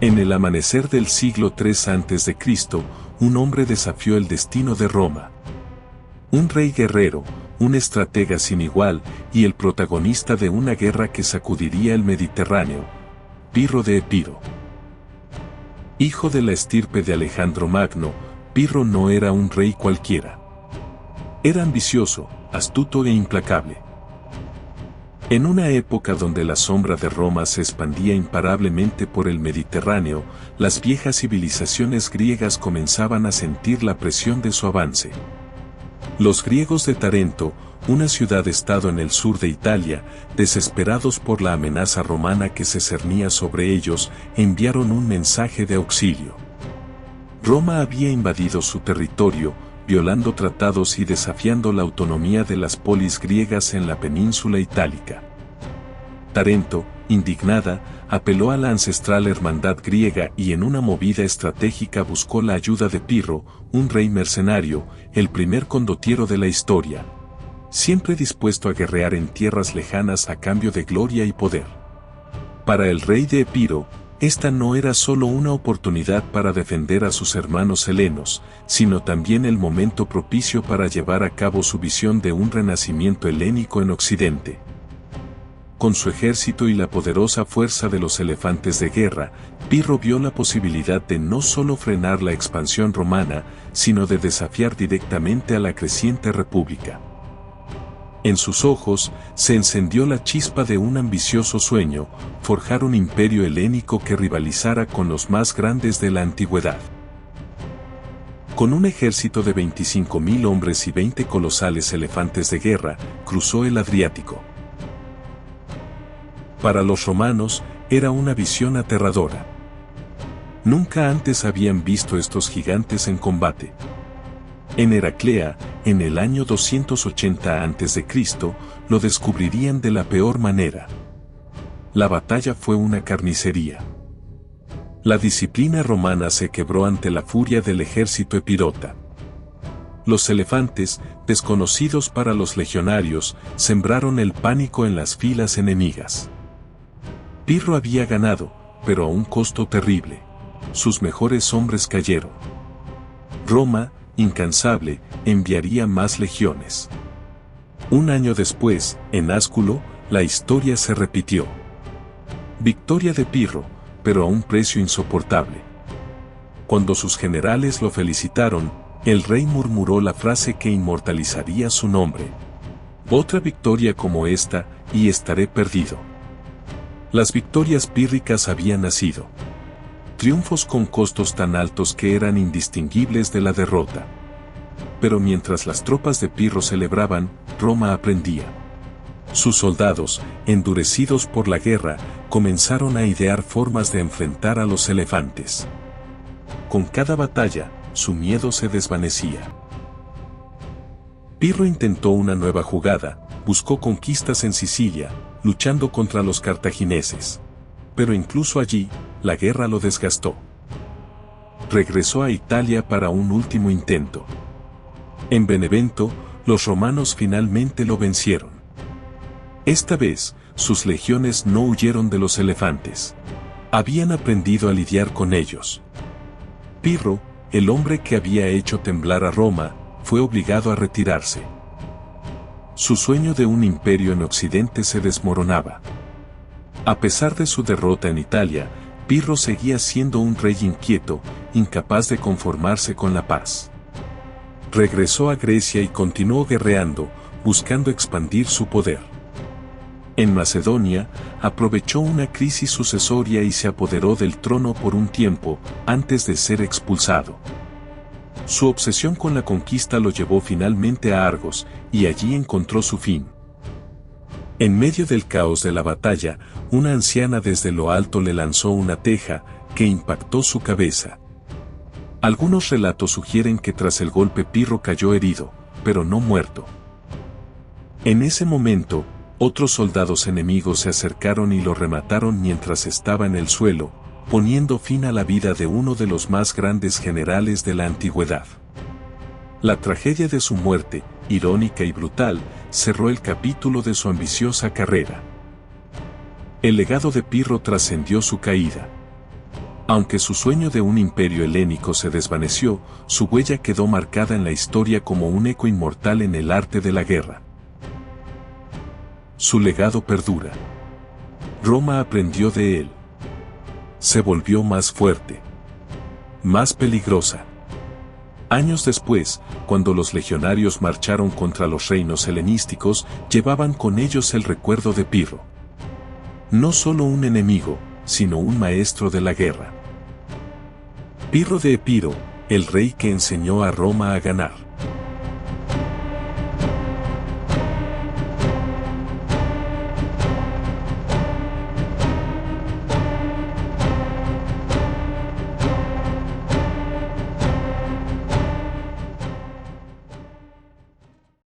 En el amanecer del siglo III a.C., un hombre desafió el destino de Roma. Un rey guerrero, un estratega sin igual y el protagonista de una guerra que sacudiría el Mediterráneo, Pirro de Epiro. Hijo de la estirpe de Alejandro Magno, Pirro no era un rey cualquiera. Era ambicioso, astuto e implacable. En una época donde la sombra de Roma se expandía imparablemente por el Mediterráneo, las viejas civilizaciones griegas comenzaban a sentir la presión de su avance. Los griegos de Tarento, una ciudad-estado en el sur de Italia, desesperados por la amenaza romana que se cernía sobre ellos, enviaron un mensaje de auxilio. Roma había invadido su territorio, violando tratados y desafiando la autonomía de las polis griegas en la península itálica. Tarento, indignada, apeló a la ancestral hermandad griega y en una movida estratégica buscó la ayuda de Pirro, un rey mercenario, el primer condottiero de la historia, siempre dispuesto a guerrear en tierras lejanas a cambio de gloria y poder. Para el rey de Epiro, esta no era solo una oportunidad para defender a sus hermanos helenos, sino también el momento propicio para llevar a cabo su visión de un renacimiento helénico en Occidente. Con su ejército y la poderosa fuerza de los elefantes de guerra, Pirro vio la posibilidad de no solo frenar la expansión romana, sino de desafiar directamente a la creciente república. En sus ojos se encendió la chispa de un ambicioso sueño, forjar un imperio helénico que rivalizara con los más grandes de la antigüedad. Con un ejército de 25.000 hombres y 20 colosales elefantes de guerra, cruzó el Adriático. Para los romanos, era una visión aterradora. Nunca antes habían visto estos gigantes en combate. En Heraclea, en el año 280 a.C., lo descubrirían de la peor manera. La batalla fue una carnicería. La disciplina romana se quebró ante la furia del ejército epirota. Los elefantes, desconocidos para los legionarios, sembraron el pánico en las filas enemigas. Pirro había ganado, pero a un costo terrible. Sus mejores hombres cayeron. Roma, incansable, enviaría más legiones. Un año después, en Ásculo, la historia se repitió. Victoria de Pirro, pero a un precio insoportable. Cuando sus generales lo felicitaron, el rey murmuró la frase que inmortalizaría su nombre: otra victoria como esta, y estaré perdido. Las victorias pírricas habían nacido. Triunfos con costos tan altos que eran indistinguibles de la derrota. Pero mientras las tropas de Pirro celebraban, Roma aprendía. Sus soldados, endurecidos por la guerra, comenzaron a idear formas de enfrentar a los elefantes. Con cada batalla, su miedo se desvanecía. Pirro intentó una nueva jugada, buscó conquistas en Sicilia, luchando contra los cartagineses. Pero incluso allí, la guerra lo desgastó. Regresó a Italia para un último intento. En Benevento, los romanos finalmente lo vencieron. Esta vez, sus legiones no huyeron de los elefantes. Habían aprendido a lidiar con ellos. Pirro, el hombre que había hecho temblar a Roma, fue obligado a retirarse. Su sueño de un imperio en Occidente se desmoronaba. A pesar de su derrota en Italia, Pirro seguía siendo un rey inquieto, incapaz de conformarse con la paz. Regresó a Grecia y continuó guerreando, buscando expandir su poder. En Macedonia, aprovechó una crisis sucesoria y se apoderó del trono por un tiempo, antes de ser expulsado. Su obsesión con la conquista lo llevó finalmente a Argos, y allí encontró su fin. En medio del caos de la batalla, una anciana desde lo alto le lanzó una teja, que impactó su cabeza. Algunos relatos sugieren que tras el golpe Pirro cayó herido, pero no muerto. En ese momento, otros soldados enemigos se acercaron y lo remataron mientras estaba en el suelo, poniendo fin a la vida de uno de los más grandes generales de la antigüedad. La tragedia de su muerte, irónica y brutal, cerró el capítulo de su ambiciosa carrera. El legado de Pirro trascendió su caída. Aunque su sueño de un imperio helénico se desvaneció, su huella quedó marcada en la historia como un eco inmortal en el arte de la guerra. Su legado perdura. Roma aprendió de él. Se volvió más fuerte, más peligrosa. Años después, cuando los legionarios marcharon contra los reinos helenísticos, llevaban con ellos el recuerdo de Pirro. No solo un enemigo, sino un maestro de la guerra. Pirro de Epiro, el rey que enseñó a Roma a ganar.